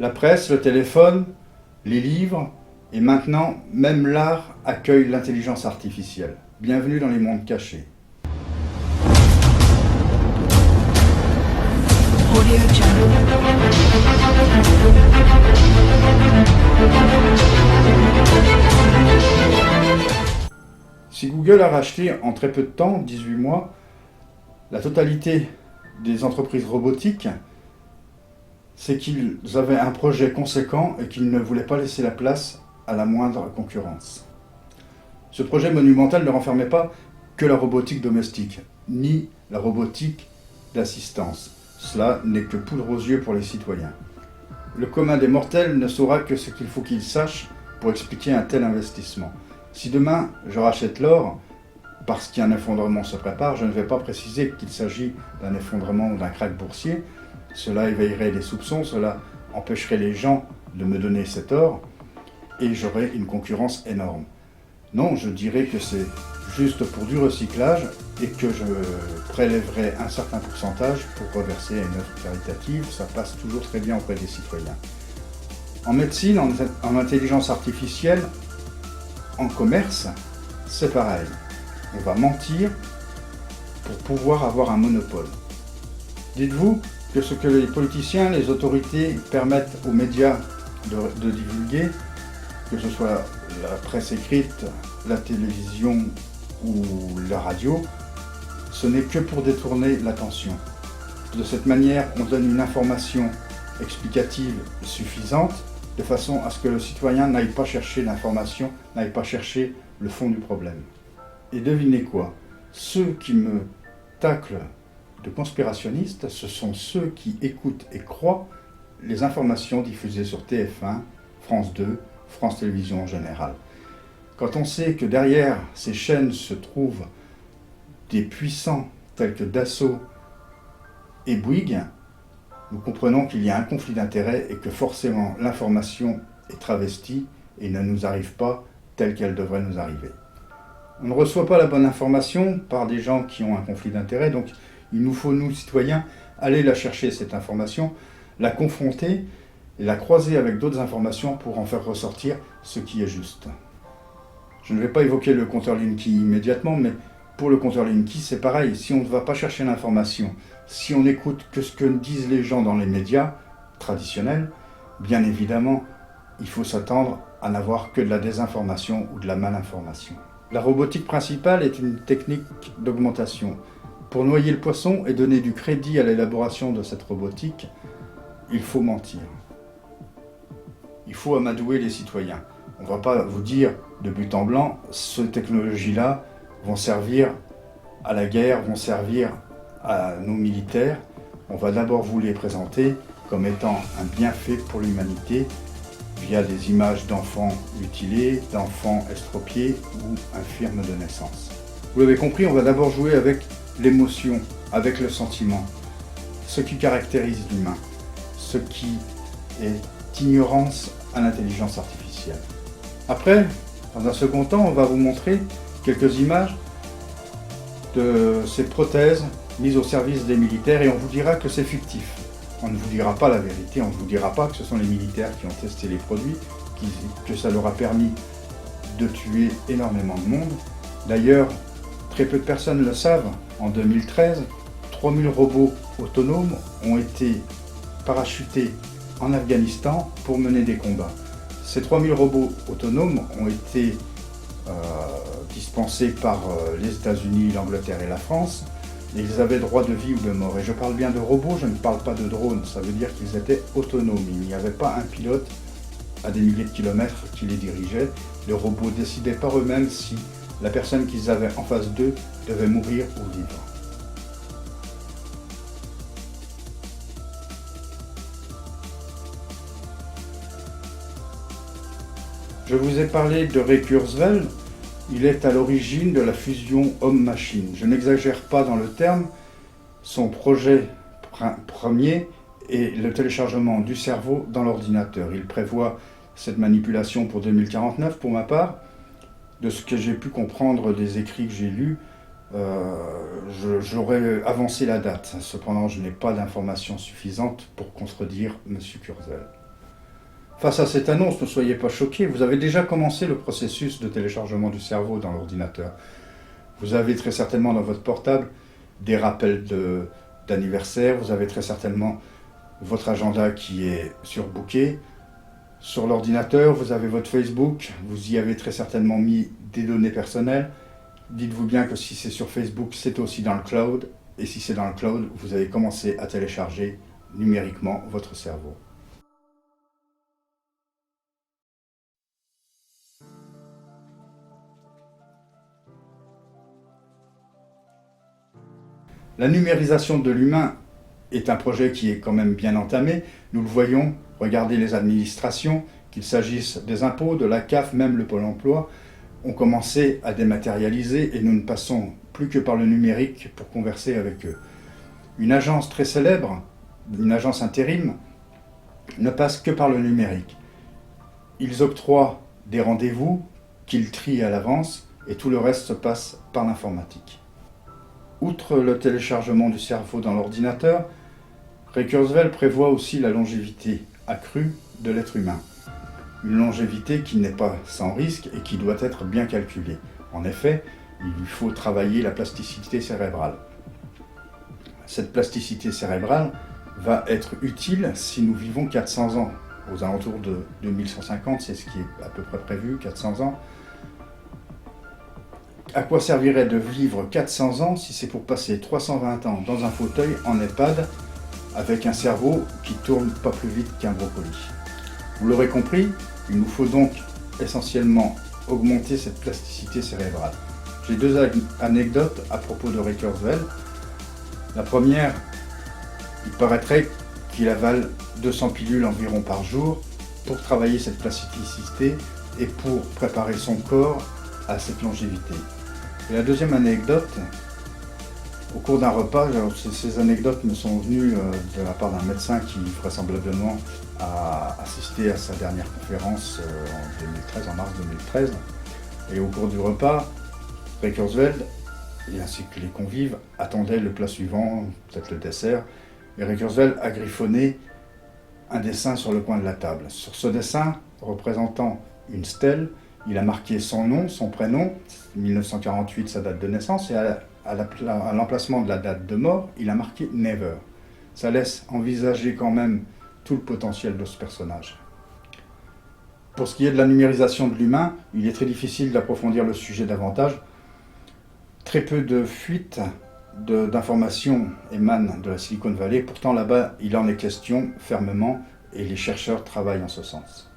La presse, le téléphone, les livres, et maintenant, même l'art accueille l'intelligence artificielle. Bienvenue dans les mondes cachés. Si Google a racheté en très peu de temps, 18 mois, la totalité des entreprises robotiques, c'est qu'ils avaient un projet conséquent et qu'ils ne voulaient pas laisser la place à la moindre concurrence. Ce projet monumental ne renfermait pas que la robotique domestique, ni la robotique d'assistance. Cela n'est que poudre aux yeux pour les citoyens. Le commun des mortels ne saura que ce qu'il faut qu'il sache pour expliquer un tel investissement. Si demain je rachète l'or, parce qu'un effondrement se prépare, je ne vais pas préciser qu'il s'agit d'un effondrement ou d'un krach boursier. Cela éveillerait des soupçons, cela empêcherait les gens de me donner cet or, et j'aurais une concurrence énorme. Non, je dirais que c'est juste pour du recyclage et que je prélèverai un certain pourcentage pour reverser à une œuvre caritative. Ça passe toujours très bien auprès des citoyens. En médecine, en intelligence artificielle, en commerce, c'est pareil. On va mentir pour pouvoir avoir un monopole. Dites-vous que ce que les politiciens, les autorités permettent aux médias de divulguer, que ce soit la presse écrite, la télévision ou la radio, ce n'est que pour détourner l'attention. De cette manière, on donne une information explicative suffisante, de façon à ce que le citoyen n'aille pas chercher l'information, n'aille pas chercher le fond du problème. Et devinez quoi? Ceux qui me taclent de conspirationniste, ce sont ceux qui écoutent et croient les informations diffusées sur TF1, France 2, France Télévisions en général. Quand on sait que derrière ces chaînes se trouvent des puissants tels que Dassault et Bouygues, nous comprenons qu'il y a un conflit d'intérêts et que forcément l'information est travestie et ne nous arrive pas telle qu'elle devrait nous arriver. On ne reçoit pas la bonne information par des gens qui ont un conflit d'intérêts, donc il nous faut, nous, citoyens, aller la chercher, cette information, la confronter et la croiser avec d'autres informations pour en faire ressortir ce qui est juste. Je ne vais pas évoquer le compteur Linky immédiatement, mais pour le compteur Linky, c'est pareil. Si on ne va pas chercher l'information, si on n'écoute que ce que disent les gens dans les médias traditionnels, bien évidemment, il faut s'attendre à n'avoir que de la désinformation ou de la malinformation. La robotique principale est une technique d'augmentation. Pour noyer le poisson et donner du crédit à l'élaboration de cette robotique, il faut mentir. Il faut amadouer les citoyens. On ne va pas vous dire de but en blanc, ces technologies-là vont servir à la guerre, vont servir à nos militaires. On va d'abord vous les présenter comme étant un bienfait pour l'humanité via des images d'enfants mutilés, d'enfants estropiés ou infirmes de naissance. Vous l'avez compris, on va d'abord jouer avec l'émotion, avec le sentiment, ce qui caractérise l'humain, ce qui est ignorance à l'intelligence artificielle. Après, dans un second temps, on va vous montrer quelques images de ces prothèses mises au service des militaires et on vous dira que c'est fictif. On ne vous dira pas la vérité, on ne vous dira pas que ce sont les militaires qui ont testé les produits, que ça leur a permis de tuer énormément de monde. D'ailleurs, très peu de personnes le savent, en 2013, 3000 robots autonomes ont été parachutés en Afghanistan pour mener des combats. Ces 3000 robots autonomes ont été dispensés par les États-Unis, l'Angleterre et la France. Et ils avaient droit de vie ou de mort. Et je parle bien de robots, je ne parle pas de drones. Ça veut dire qu'ils étaient autonomes. Il n'y avait pas un pilote à des milliers de kilomètres qui les dirigeait. Les robots décidaient par eux-mêmes si la personne qu'ils avaient en face d'eux devait mourir ou vivre. Je vous ai parlé de Ray Kurzweil. Il est à l'origine de la fusion homme-machine. Je n'exagère pas dans le terme. Son projet premier est le téléchargement du cerveau dans l'ordinateur. Il prévoit cette manipulation pour 2049 pour ma part. De ce que j'ai pu comprendre des écrits que j'ai lus, j'aurais avancé la date. Cependant, je n'ai pas d'informations suffisantes pour contredire M. Kurzweil. Face à cette annonce, ne soyez pas choqués, vous avez déjà commencé le processus de téléchargement du cerveau dans l'ordinateur. Vous avez très certainement dans votre portable des rappels d'anniversaire, vous avez très certainement votre agenda qui est surbooké. Sur l'ordinateur, vous avez votre Facebook, vous y avez très certainement mis des données personnelles. Dites-vous bien que si c'est sur Facebook, c'est aussi dans le cloud. Et si c'est dans le cloud, vous avez commencé à télécharger numériquement votre cerveau. La numérisation de l'humain est un projet qui est quand même bien entamé. Nous le voyons, regardez les administrations, qu'il s'agisse des impôts, de la CAF, même le Pôle emploi, ont commencé à dématérialiser et nous ne passons plus que par le numérique pour converser avec eux. Une agence très célèbre, une agence intérim, ne passe que par le numérique. Ils octroient des rendez-vous qu'ils trient à l'avance et tout le reste se passe par l'informatique. Outre le téléchargement du cerveau dans l'ordinateur, Ray Kurzweil prévoit aussi la longévité accrue de l'être humain. Une longévité qui n'est pas sans risque et qui doit être bien calculée. En effet, il lui faut travailler la plasticité cérébrale. Cette plasticité cérébrale va être utile si nous vivons 400 ans. Aux alentours de 2150, c'est ce qui est à peu près prévu, 400 ans. À quoi servirait de vivre 400 ans si c'est pour passer 320 ans dans un fauteuil en EHPAD avec un cerveau qui tourne pas plus vite qu'un brocoli? Vous l'aurez compris, il nous faut donc essentiellement augmenter cette plasticité cérébrale. J'ai deux anecdotes à propos de Ray Kurzweil. La première, il paraîtrait qu'il avale 200 pilules environ par jour pour travailler cette plasticité et pour préparer son corps à cette longévité. Et la deuxième anecdote, au cours d'un repas, ces anecdotes me sont venues de la part d'un médecin qui vraisemblablement a assisté à sa dernière conférence en mars 2013. Et au cours du repas, Ray Kurzweil, et ainsi que les convives, attendaient le plat suivant, peut-être le dessert. Et Ray Kurzweil a griffonné un dessin sur le coin de la table. Sur ce dessin, représentant une stèle, il a marqué son nom, son prénom, 1948 sa date de naissance, et à l'emplacement de la date de mort, il a marqué « Never ». Ça laisse envisager quand même tout le potentiel de ce personnage. Pour ce qui est de la numérisation de l'humain, il est très difficile d'approfondir le sujet davantage. Très peu de fuites d'informations émanent de la Silicon Valley, pourtant là-bas il en est question fermement et les chercheurs travaillent en ce sens.